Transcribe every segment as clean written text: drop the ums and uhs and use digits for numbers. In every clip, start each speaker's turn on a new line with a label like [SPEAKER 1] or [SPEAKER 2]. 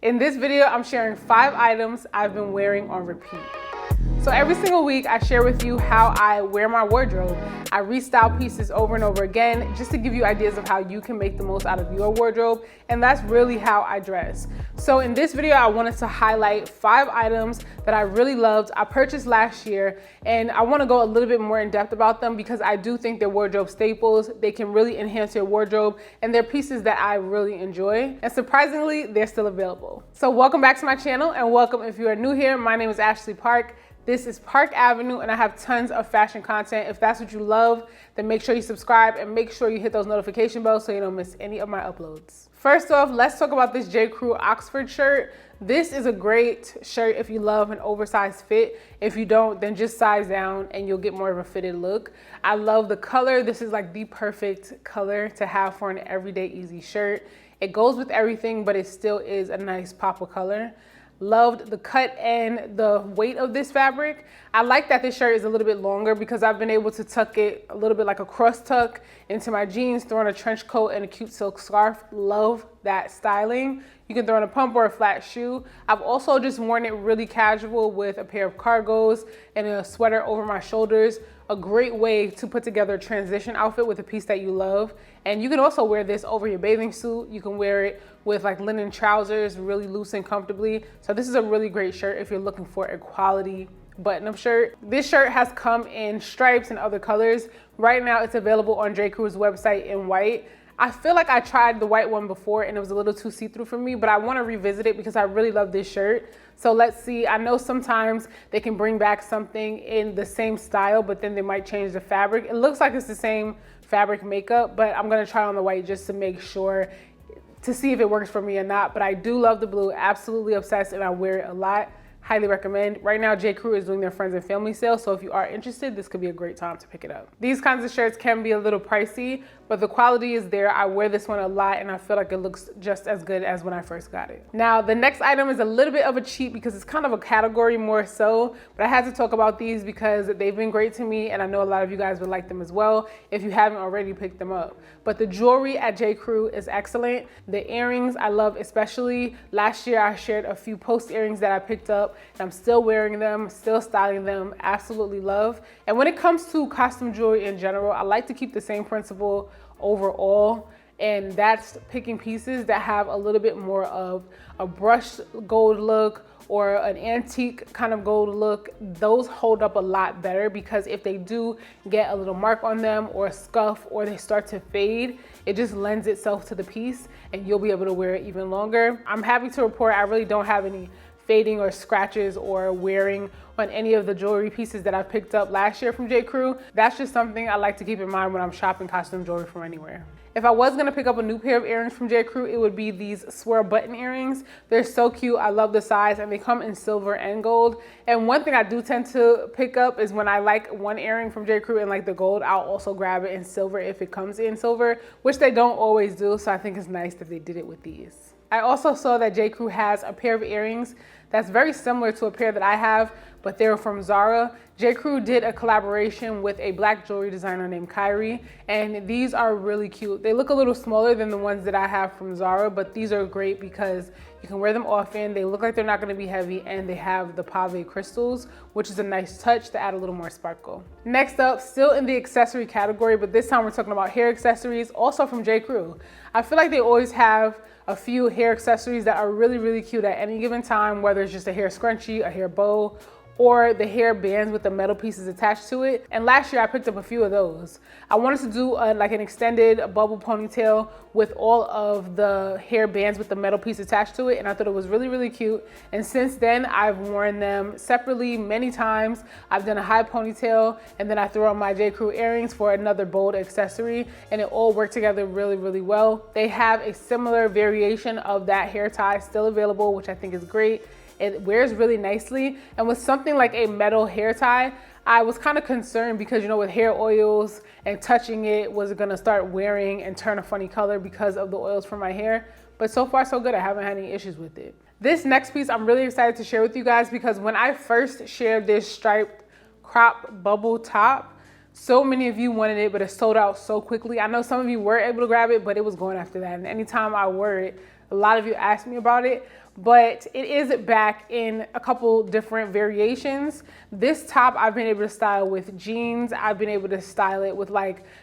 [SPEAKER 1] In this video, I'm sharing 5 items I've been wearing on repeat. So every single week, I share with you how I wear my wardrobe. I restyle pieces over and over again just to give you ideas of how you can make the most out of your wardrobe, and that's really how I dress. So in this video, I wanted to highlight 5 items that I really loved, I purchased last year, and I want to go a little bit more in depth about them because I do think they're wardrobe staples. They can really enhance your wardrobe, and they're pieces that I really enjoy, and surprisingly, they're still available. So welcome back to my channel, and welcome if you are new here. My name is Ashley Parke. This is Park Avenue, and I have tons of fashion content. If that's what you love, then make sure you subscribe and make sure you hit those notification bells so you don't miss any of my uploads. First off, let's talk about this J. Crew Oxford shirt. This is a great shirt if you love an oversized fit. If you don't, then just size down and you'll get more of a fitted look. I love the color. This is like the perfect color to have for an everyday easy shirt. It goes with everything, but it still is a nice pop of color. Loved the cut and the weight of this fabric. I like that this shirt is a little bit longer because I've been able to tuck it a little bit like a cross tuck into my jeans, throw on a trench coat and a cute silk scarf. Love that styling. You can throw on a pump or a flat shoe. I've also just worn it really casual with a pair of cargos and a sweater over my shoulders. A great way to put together a transition outfit with a piece that you love. And you can also wear this over your bathing suit. You can wear it with like linen trousers, really loose and comfortably. So this is a really great shirt if you're looking for a quality button-up shirt. This shirt has come in stripes and other colors. Right now it's available on J. Crew's website in white. I feel like I tried the white one before and it was a little too see-through for me, but I want to revisit it because I really love this shirt. So let's see. I know sometimes they can bring back something in the same style, but then they might change the fabric. It looks like it's the same fabric makeup, but I'm going to try on the white just to make sure to see if it works for me or not. But I do love the blue, absolutely obsessed, and I wear it a lot. Highly recommend. Right now, J. Crew is doing their friends and family sale, so if you are interested, this could be a great time to pick it up. These kinds of shirts can be a little pricey, but the quality is there. I wear this one a lot, and I feel like it looks just as good as when I first got it. Now, the next item is a little bit of a cheat because it's kind of a category more so, but I had to talk about these because they've been great to me, and I know a lot of you guys would like them as well if you haven't already picked them up. But the jewelry at J. Crew is excellent. The earrings I love especially. Last year, I shared a few post earrings that I picked up, and I'm still wearing them, still styling them, absolutely love. And when it comes to costume jewelry in general, I like to keep the same principle overall, and that's picking pieces that have a little bit more of a brushed gold look or an antique kind of gold look. Those hold up a lot better because if they do get a little mark on them or a scuff or they start to fade, it just lends itself to the piece and you'll be able to wear it even longer. I'm happy to report I really don't have any fading or scratches or wearing on any of the jewelry pieces that I picked up last year from J. Crew. That's just something I like to keep in mind when I'm shopping costume jewelry from anywhere. If I was gonna pick up a new pair of earrings from J. Crew, it would be these swirl button earrings. They're so cute, I love the size, and they come in silver and gold. And one thing I do tend to pick up is when I like one earring from J. Crew and like the gold, I'll also grab it in silver if it comes in silver, which they don't always do, so I think it's nice that they did it with these. I also saw that J. Crew has a pair of earrings that's very similar to a pair that I have, but they're from Zara. J. Crew did a collaboration with a black jewelry designer named Kyrie, and these are really cute. They look a little smaller than the ones that I have from Zara, but these are great because you can wear them often. They look like they're not gonna be heavy, and they have the pave crystals, which is a nice touch to add a little more sparkle. Next up, still in the accessory category, but this time we're talking about hair accessories, also from J. Crew. I feel like they always have a few hair accessories that are really, really cute at any given time, whether it's just a hair scrunchie, a hair bow, or the hair bands with the metal pieces attached to it. And last year I picked up a few of those. I wanted to do like an extended bubble ponytail with all of the hair bands with the metal piece attached to it, and I thought it was really, really cute. And since then I've worn them separately many times. I've done a high ponytail, and then I threw on my J. Crew earrings for another bold accessory, and it all worked together really, really well. They have a similar variation of that hair tie still available, which I think is great. It wears really nicely, and with something like a metal hair tie, I was kind of concerned because, you know, with hair oils and touching it, was it gonna start wearing and turn a funny color because of the oils from my hair? But so far so good, I haven't had any issues with it. This next piece I'm really excited to share with you guys because when I first shared this striped crop bubble top, so many of you wanted it, but it sold out so quickly. I know some of you were able to grab it, but it was going after that. And anytime I wore it, A lot of you asked me about it, but it is back in a couple different variations. This top I've been able to style with jeans. I've been able to style it with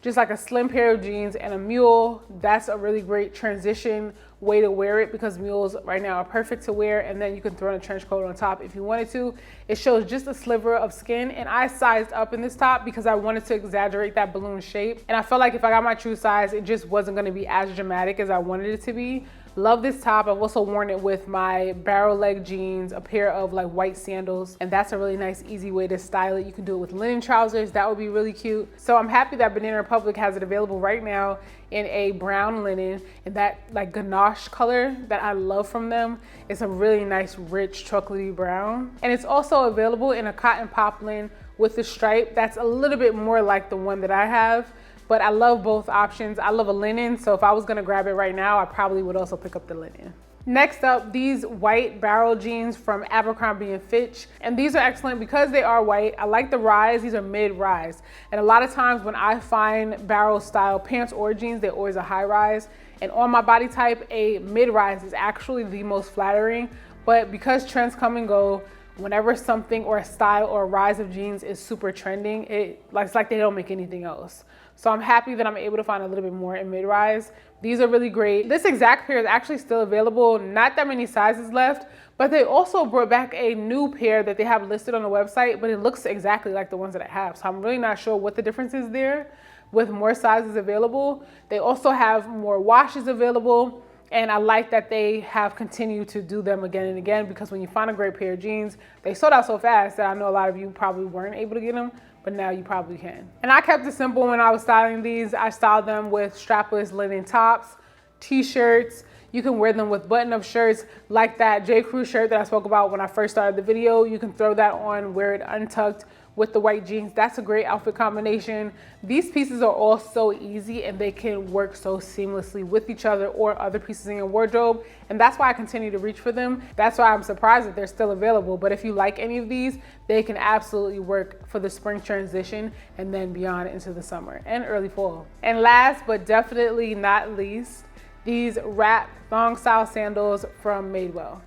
[SPEAKER 1] just like a slim pair of jeans and a mule. That's a really great transition way to wear it because mules right now are perfect to wear, and then you can throw in a trench coat on top if you wanted to. It shows just a sliver of skin, and I sized up in this top because I wanted to exaggerate that balloon shape, and I felt like if I got my true size, it just wasn't going to be as dramatic as I wanted it to be. Love this top. I've also worn it with my barrel leg jeans, a pair of white sandals, and that's a really nice, easy way to style it. You can do it with linen trousers. That would be really cute. So I'm happy that Banana Republic has it available right now in a brown linen and that ganache color that I love from them. It's a really nice, rich, chocolatey brown. And it's also available in a cotton poplin with the stripe. That's a little bit more like the one that I have. But I love both options. I love a linen, so if I was gonna grab it right now, I probably would also pick up the linen. Next up, these white barrel jeans from Abercrombie & Fitch. And these are excellent because they are white. I like the rise, these are mid-rise. And a lot of times when I find barrel style pants or jeans, they're always a high rise. And on my body type, a mid-rise is actually the most flattering. But because trends come and go, whenever something or a style or a rise of jeans is super trending, it's like they don't make anything else. So I'm happy that I'm able to find a little bit more in mid-rise. These are really great. This exact pair is actually still available. Not that many sizes left, but they also brought back a new pair that they have listed on the website, but it looks exactly like the ones that I have. So I'm really not sure what the difference is there with more sizes available. They also have more washes available. And I like that they have continued to do them again and again, because when you find a great pair of jeans, they sold out so fast that I know a lot of you probably weren't able to get them, but now you probably can. And I kept it simple when I was styling these. I styled them with strapless linen tops, t-shirts. You can wear them with button-up shirts like that J. Crew shirt that I spoke about when I first started the video. You can throw that on, wear it untucked with the white jeans. That's a great outfit combination. These pieces are all so easy and they can work so seamlessly with each other or other pieces in your wardrobe. And that's why I continue to reach for them. That's why I'm surprised that they're still available. But if you like any of these, they can absolutely work for the spring transition and then beyond into the summer and early fall. And last but definitely not least, these wrap thong style sandals from Maidwell.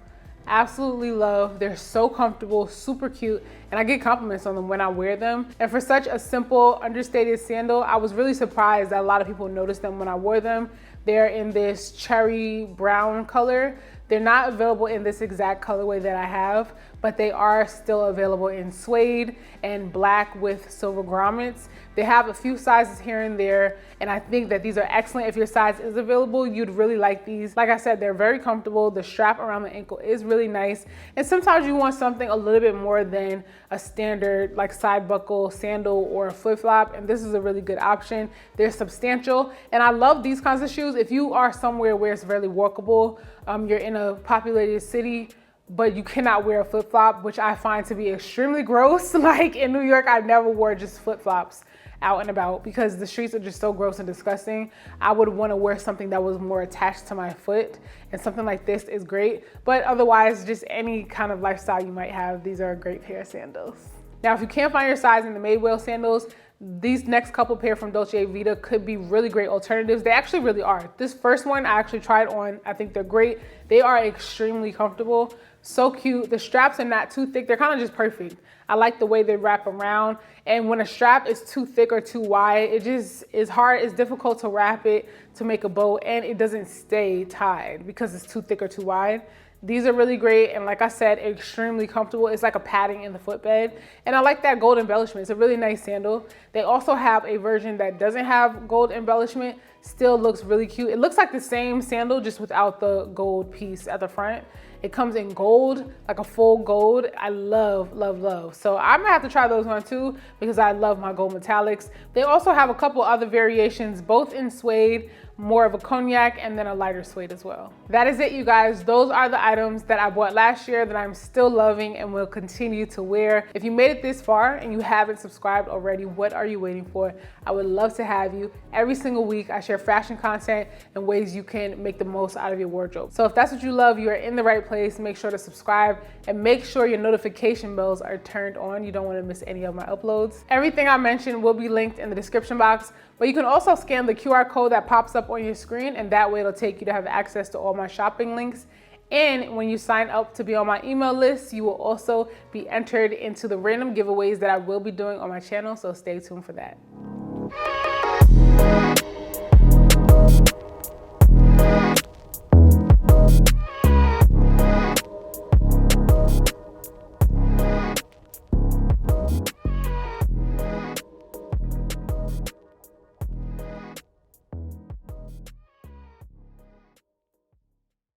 [SPEAKER 1] Absolutely love. They're so comfortable, super cute, and I get compliments on them when I wear them. And for such a simple, understated sandal, I was really surprised that a lot of people noticed them when I wore them. They're in this cherry brown color. They're not available in this exact colorway that I have, but they are still available in suede and black with silver grommets. They have a few sizes here and there, and I think that these are excellent. If your size is available, you'd really like these. Like I said, they're very comfortable. The strap around the ankle is really nice. And sometimes you want something a little bit more than a standard side buckle sandal or a flip-flop, and this is a really good option. They're substantial, and I love these kinds of shoes. If you are somewhere where it's really walkable, you're in a populated city, but you cannot wear a flip-flop, which I find to be extremely gross. Like in New York, I never wore just flip-flops out and about because the streets are just so gross and disgusting. I would want to wear something that was more attached to my foot, and something like this is great. But otherwise, just any kind of lifestyle you might have, these are a great pair of sandals. Now, if you can't find your size in the Maidwell sandals, these next couple pair from Dolce Vita could be really great alternatives. They actually really are. This first one I actually tried on. I think they're great. They are extremely comfortable. So cute. The straps are not too thick. They're kind of just perfect. I like the way they wrap around. And when a strap is too thick or too wide, it just is hard. It's difficult to wrap it to make a bow, and it doesn't stay tied because it's too thick or too wide. These are really great, and like I said, extremely comfortable. It's like a padding in the footbed, and I like that gold embellishment. It's a really nice sandal. They also have a version that doesn't have gold embellishment. Still looks really cute. It looks like the same sandal, just without the gold piece at the front. It comes in gold, like a full gold. I love, love, love. So I'm gonna have to try those on too because I love my gold metallics. They also have a couple other variations, both in suede, more of a cognac, and then a lighter suede as well. That is it, you guys. Those are the items that I bought last year that I'm still loving and will continue to wear. If you made it this far and you haven't subscribed already, what are you waiting for? I would love to have you. Every single week I share share fashion content and ways you can make the most out of your wardrobe. So if that's what you love, you are in the right place. Make sure to subscribe and make sure your notification bells are turned on. You don't want to miss any of my uploads. Everything I mentioned will be linked in the description box, but you can also scan the QR code that pops up on your screen, and that way it'll take you to have access to all my shopping links. And when you sign up to be on my email list, you will also be entered into the random giveaways that I will be doing on my channel, so stay tuned for that.